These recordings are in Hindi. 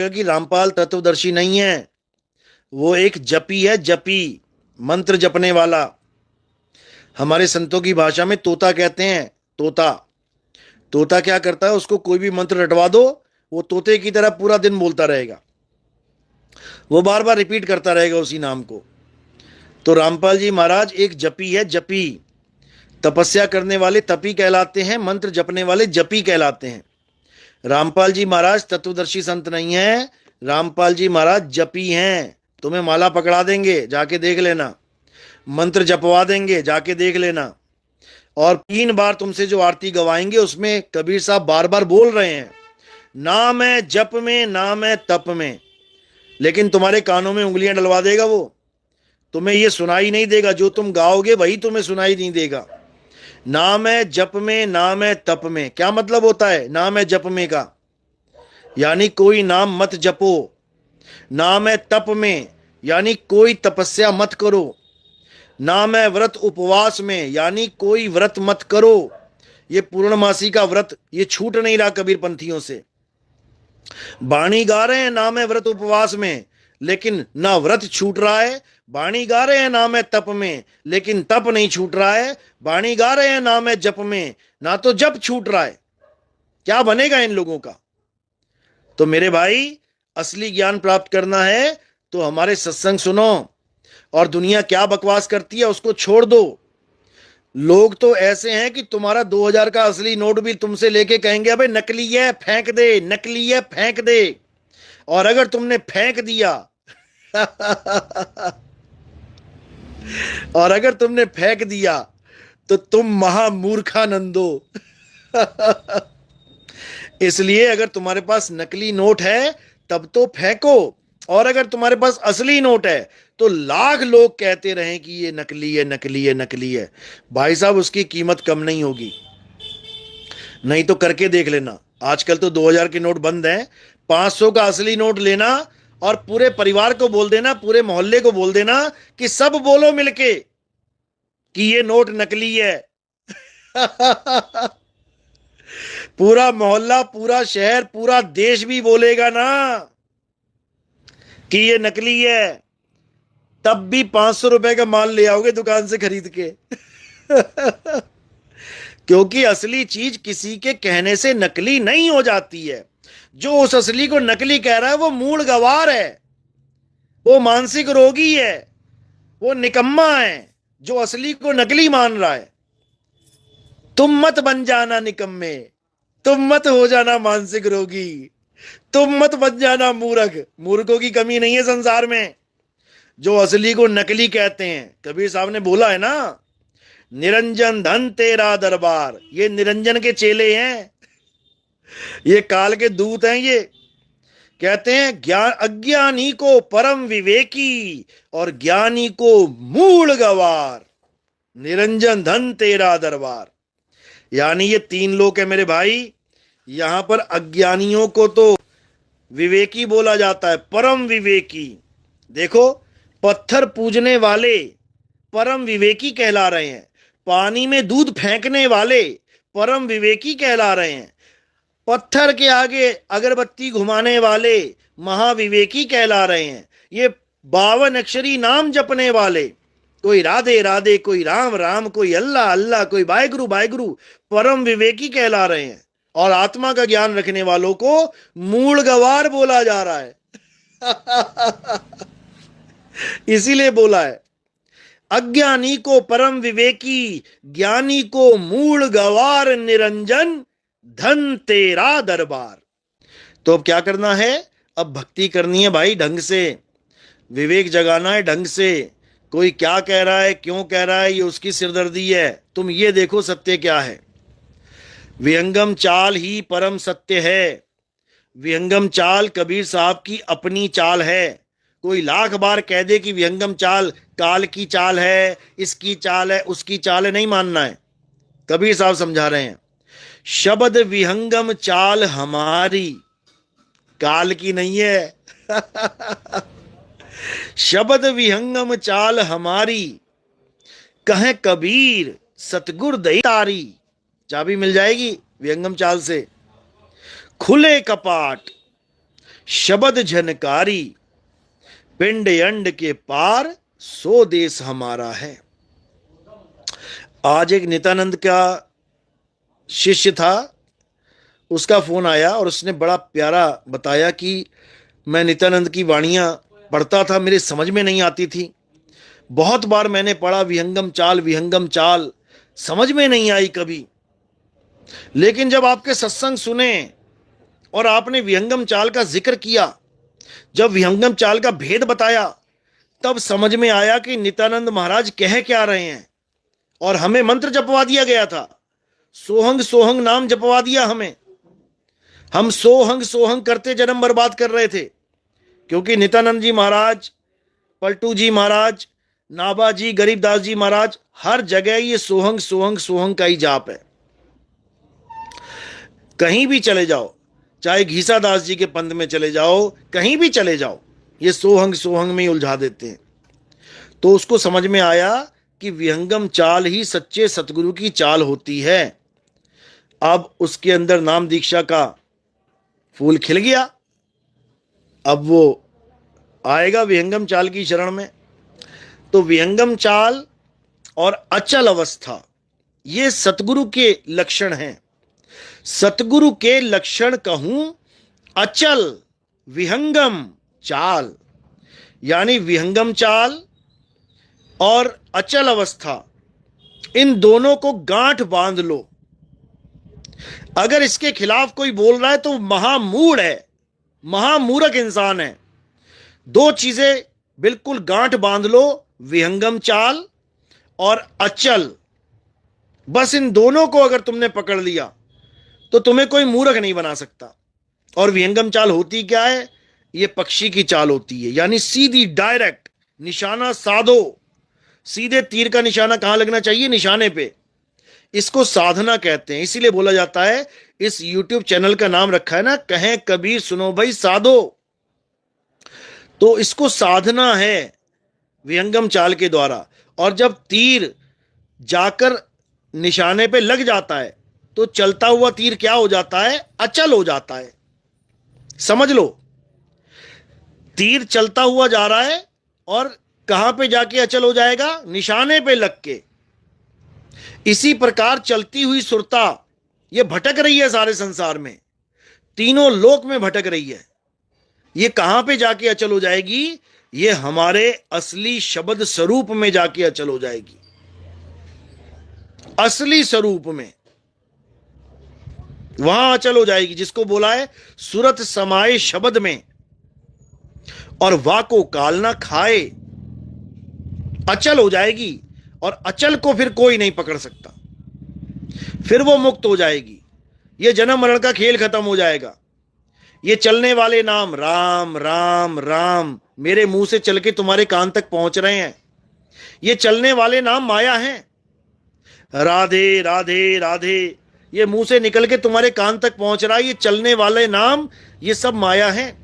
कि रामपाल तत्वदर्शी नहीं है, वो एक जपी है, जपी, मंत्र जपने वाला। हमारे संतों की भाषा में तोता कहते हैं। तोता, तोता क्या करता है, उसको कोई भी मंत्र रटवा दो, वो तोते की तरह पूरा दिन बोलता रहेगा, वो बार बार रिपीट करता रहेगा उसी नाम को। तो रामपाल जी महाराज एक जपी है, जपी। तपस्या करने वाले तपी कहलाते हैं, मंत्र जपने वाले जपी कहलाते हैं। रामपाल जी महाराज तत्वदर्शी संत नहीं है, रामपाल जी महाराज जपी हैं। तुम्हें माला पकड़ा देंगे, जाके देख लेना, मंत्र जपवा देंगे, जाके देख लेना। और 3 बार तुमसे जो आरती गवाएंगे उसमें कबीर साहब बार बार बोल रहे हैं, ना मैं जप में, ना मैं तप में। लेकिन तुम्हारे कानों में उंगलियां डलवा देगा वो, तुम्हें ये सुनाई नहीं देगा, जो तुम गाओगे वही तुम्हें सुनाई नहीं देगा। ना मैं जप में, ना मैं तप में, क्या मतलब होता है ना मैं जप में का? यानी कोई नाम मत जपो। ना मैं तप में, यानी कोई तपस्या मत करो। ना मैं व्रत उपवास में, यानी कोई व्रत मत करो। ये पूर्णमासी का व्रत ये छूट नहीं रहा कबीर पंथियों से। बाणी गा रहे हैं ना मैं व्रत उपवास में, लेकिन ना व्रत छूट रहा है। बाणी गा रहे हैं ना मैं तप में, लेकिन तप नहीं छूट रहा है। बाणी गा रहे हैं ना मैं जप में, ना तो जप छूट रहा है। क्या बनेगा इन लोगों का? तो मेरे भाई, असली ज्ञान प्राप्त करना है तो हमारे सत्संग सुनो, और दुनिया क्या बकवास करती है उसको छोड़ दो। लोग तो ऐसे हैं कि तुम्हारा 2000 का असली नोट भी तुमसे लेके कहेंगे अबे नकली है फेंक दे, नकली है फेंक दे। और अगर तुमने फेंक दिया और अगर तुमने फेंक दिया तो तुम महामूर्खानंदो। इसलिए अगर तुम्हारे पास नकली नोट है तब तो फेंको, और अगर तुम्हारे पास असली नोट है तो लाख लोग कहते रहें कि ये नकली है, नकली है, नकली है, भाई साहब उसकी कीमत कम नहीं होगी। नहीं तो करके देख लेना, आजकल तो 2000 के नोट बंद हैं। 500 का असली नोट लेना और पूरे परिवार को बोल देना, पूरे मोहल्ले को बोल देना कि सब बोलो मिलके कि ये नोट नकली है। पूरा मोहल्ला, पूरा शहर, पूरा देश भी बोलेगा ना कि ये नकली है, तब भी 500 रुपए का माल ले आओगे दुकान से खरीद के। क्योंकि असली चीज किसी के कहने से नकली नहीं हो जाती है। जो उस असली को नकली कह रहा है वो मूल गवार है, वो मानसिक रोगी है, वो निकम्मा है जो असली को नकली मान रहा है। तुम मत बन जाना निकम्मे, तुम मत हो जाना मानसिक रोगी, तुम मत बन जाना मूर्ख। मूर्खों की कमी नहीं है संसार में, जो असली को नकली कहते हैं। कबीर साहब ने बोला है ना, निरंजन धन तेरा दरबार। ये निरंजन के चेले हैं, ये काल के दूत हैं। ये कहते हैं ज्ञान अज्ञानी को परम विवेकी और ज्ञानी को मूल गवार। निरंजन धन तेरा दरबार, यानी ये 3 लोग है मेरे भाई। यहां पर अज्ञानियों को तो विवेकी बोला जाता है, परम विवेकी। देखो, पत्थर पूजने वाले परम विवेकी कहला रहे हैं, पानी में दूध फेंकने वाले परम विवेकी कहला रहे हैं, पत्थर के आगे अगरबत्ती घुमाने वाले महाविवेकी कहला रहे हैं, ये 52 अक्षरी नाम जपने वाले, कोई राधे राधे, कोई राम राम, कोई अल्लाह अल्लाह, कोई वाहेगुरु वाहेगुरु, परम विवेकी कहला रहे हैं। और आत्मा का ज्ञान रखने वालों को मूल गवार बोला जा रहा है। इसीलिए बोला है अज्ञानी को परम विवेकी, ज्ञानी को मूल गवार, निरंजन धन तेरा दरबार। तो अब क्या करना है? अब भक्ति करनी है भाई ढंग से, विवेक जगाना है ढंग से। कोई क्या कह रहा है, क्यों कह रहा है, ये उसकी सिरदर्दी है। तुम ये देखो सत्य क्या है। विहंगम चाल ही परम सत्य है। विहंगम चाल कबीर साहब की अपनी चाल है। कोई लाख बार कह दे कि विहंगम चाल काल की चाल है, इसकी चाल है, उसकी चाल है, नहीं मानना है। कबीर साहब समझा रहे हैं, शब्द विहंगम चाल हमारी, काल की नहीं है। शब्द विहंगम चाल हमारी, कहें कबीर सतगुर दई तारी। चाबी मिल जाएगी विहंगम चाल से। खुले कपाट शब्द झनकारी, पिंड अंड के पार सो देश हमारा है। आज एक नित्यानंद का शिष्य था, उसका फोन आया और उसने बड़ा प्यारा बताया कि मैं नित्यानंद की वाणियां पढ़ता था, मेरे समझ में नहीं आती थी, बहुत बार मैंने पढ़ा विहंगम चाल, समझ में नहीं आई कभी, लेकिन जब आपके सत्संग सुने और आपने विहंगम चाल का जिक्र किया, जब विहंगम चाल का भेद बताया, तब समझ में आया कि नित्यानंद महाराज कह क्या रहे हैं। और हमें मंत्र जपवा दिया गया था, सोहंग सोहंग नाम जपवा दिया हमें। हम सोहंग सोहंग करते जन्म बर्बाद कर रहे थे, क्योंकि नित्यानंद जी महाराज, पलटू जी महाराज, नाभा जी, गरीबदास जी महाराज, हर जगह ये सोहंग सोहंग सोहंग का ही जाप है। कहीं भी चले जाओ, चाहे घीसा दास जी के पंथ में चले जाओ, कहीं भी चले जाओ, ये सोहंग सोहंग में ही उलझा देते हैं। तो उसको समझ में आया कि विहंगम चाल ही सच्चे सतगुरु की चाल होती है। अब उसके अंदर नाम दीक्षा का फूल खिल गया, अब वो आएगा विहंगम चाल की शरण में। तो विहंगम चाल और अचल अवस्था, ये सतगुरु के लक्षण हैं। सतगुरु के लक्षण कहूं अचल विहंगम चाल, यानी विहंगम चाल और अचल अवस्था, इन दोनों को गांठ बांध लो। अगर इसके खिलाफ कोई बोल रहा है तो महामूढ़ है, महामूर्ख इंसान है। दो चीजें बिल्कुल गांठ बांध लो, विहंगम चाल और अचल। बस इन दोनों को अगर तुमने पकड़ लिया तो तुम्हें कोई मूर्ख नहीं बना सकता। और विहंगम चाल होती क्या है? ये पक्षी की चाल होती है, यानी सीधी डायरेक्ट, निशाना साधो। सीधे तीर का निशाना कहां लगना चाहिए? निशाने पे। इसको साधना कहते हैं। इसीलिए बोला जाता है, इस YouTube चैनल का नाम रखा है ना, कहें कबीर सुनो भाई साधो। तो इसको साधना है विहंगम चाल के द्वारा। और जब तीर जाकर निशाने पे लग जाता है तो चलता हुआ तीर क्या हो जाता है? अचल हो जाता है। समझ लो, तीर चलता हुआ जा रहा है और कहां पे जाके अचल हो जाएगा? निशाने पे लग के। इसी प्रकार चलती हुई सुरता ये भटक रही है सारे संसार में, तीनों लोक में भटक रही है। ये कहां पे जाके अचल हो जाएगी? ये हमारे असली शब्द स्वरूप में जाके अचल हो जाएगी, असली स्वरूप में वहां अचल हो जाएगी, जिसको बोला है सुरत समाये शब्द में और वाको काल ना खाए। अचल हो जाएगी और अचल को फिर कोई नहीं पकड़ सकता, फिर वो मुक्त हो जाएगी। ये जन्म मरण का खेल खत्म हो जाएगा। ये चलने वाले नाम राम राम राम मेरे मुंह से चल के तुम्हारे कान तक पहुंच रहे हैं, ये चलने वाले नाम माया हैं। राधे राधे राधे ये मुंह से निकल के तुम्हारे कान तक पहुंच रहा है, ये चलने वाले नाम, ये सब माया हैं।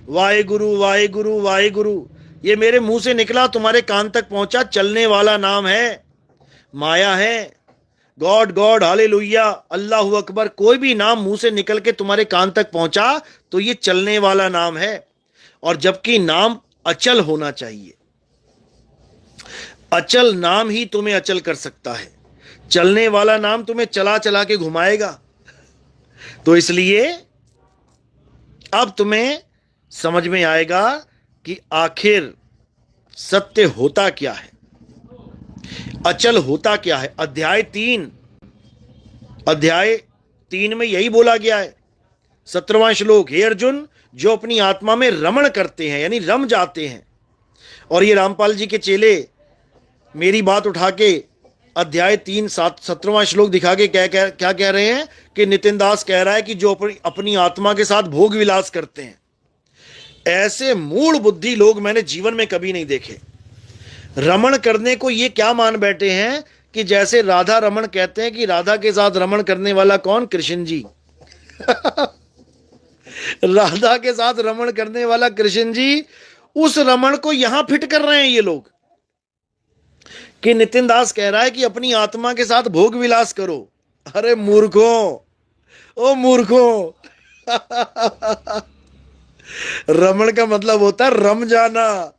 वाहेगुरु वाहेगुरु वाहेगुरु ये मेरे मुंह से निकला, तुम्हारे कान तक पहुंचा, चलने वाला नाम है, माया है। God God hallelujah Allahu Akbar, कोई भी नाम मुंह से निकल के तुम्हारे कान तक पहुंचा तो ये चलने वाला नाम है। और जबकि नाम अचल होना चाहिए, अचल नाम ही तुम्हें अचल कर सकता है, चलने वाला नाम तुम्हें चला चला के घुमाएगा। तो इसलिए अब तुम्हें समझ में आएगा कि आखिर सत्य होता क्या है, अचल होता क्या है। अध्याय 3 में यही बोला गया है। 17वां श्लोक, हे अर्जुन, जो अपनी आत्मा में रमण करते हैं, यानी रम जाते हैं। और ये रामपाल जी के चेले मेरी बात उठा के अध्याय 3 17वां श्लोक दिखा के क्या कह रहे हैं कि नितिन दास कह रहा है कि जो अपनी आत्मा के साथ भोग विलास करते हैं। ऐसे मूढ़ बुद्धि लोग मैंने जीवन में कभी नहीं देखे। रमण करने को ये क्या मान बैठे हैं कि जैसे राधा रमण कहते हैं कि राधा के साथ रमण करने वाला कौन? कृष्ण जी। राधा के साथ रमण करने वाला कृष्ण जी, उस रमण को यहां फिट कर रहे हैं ये लोग कि नितिन दास कह रहा है कि अपनी आत्मा के साथ भोग विलास करो। अरे मूर्खों, ओ मूर्खों। रमण का मतलब होता है रम जाना,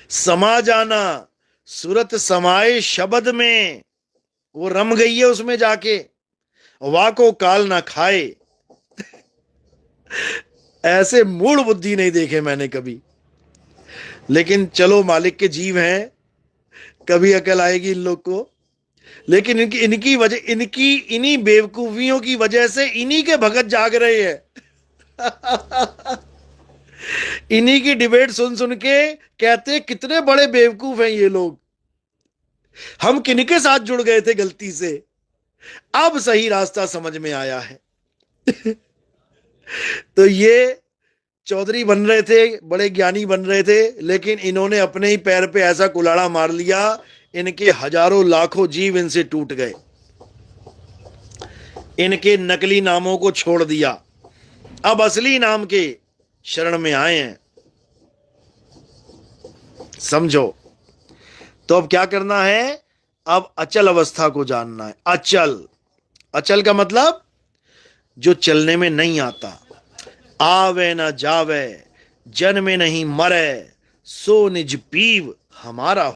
समा जाना। सूरत समाए शब्द में, वो रम गई है उसमें जाके। वाह को काल ना खाए। ऐसे मूढ़ बुद्धि नहीं देखे मैंने कभी। लेकिन चलो, मालिक के जीव हैं, कभी अकल आएगी इन लोग को। लेकिन इनकी इनकी वजह, इनकी इन्हीं बेवकूफियों की वजह से इन्हीं के भगत जाग रहे हैं। इन्हीं की डिबेट सुन सुन के कहते हैं कितने बड़े बेवकूफ हैं ये लोग, हम किनके साथ जुड़ गए थे गलती से, अब सही रास्ता समझ में आया है। तो ये चौधरी बन रहे थे, बड़े ज्ञानी बन रहे थे, लेकिन इन्होंने अपने ही पैर पे ऐसा कुल्हाड़ा मार लिया, इनके हजारों लाखों जीव इनसे टूट गए, इनके नकली नामों को छोड़ दिया, अब असली नाम के शरण में आए हैं। समझो। तो अब क्या करना है? अब अचल अवस्था को जानना है। अचल, अचल का मतलब जो चलने में नहीं आता। आवे न जावे, जन्मे नहीं मरे, सो निज पीव हमारा।